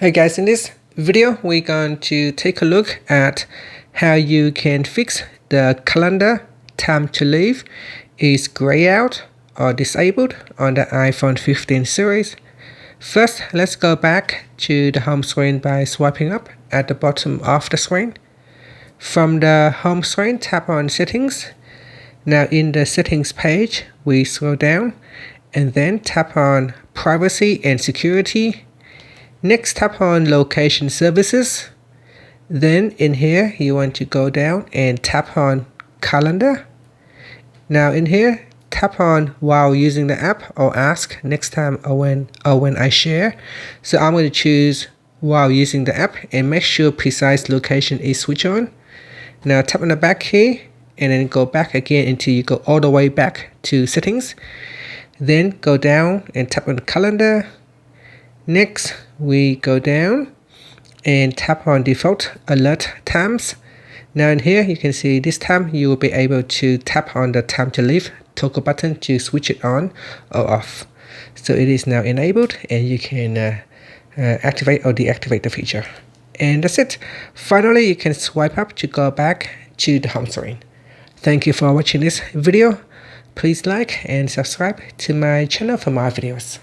Hey guys, in this video we're going to take a look at how you can fix the calendar time to leave is grayed out or disabled on the iPhone 15 series. First, let's go back to the home screen by swiping up at the bottom of the screen. From the home screen, tap on Settings. Now in the Settings page, we scroll down and then tap on Privacy and Security. Next, tap on Location Services. Then in here, you want to go down and tap on Calendar. Now in here, tap on while using the app or ask next time or when I share. So I'm going to choose while using the app and make sure precise location is switched on. Now tap on the back here and then go back again until you go all the way back to Settings. Then go down and tap on Calendar. Next, we go down and tap on Default Alert Times. Now in here, you can see this time you will be able to tap on the Time to Leave toggle button to switch it on or off. So it is now enabled and you can activate or deactivate the feature. And that's it. Finally, you can swipe up to go back to the home screen. Thank you for watching this video. Please like and subscribe to my channel for more videos.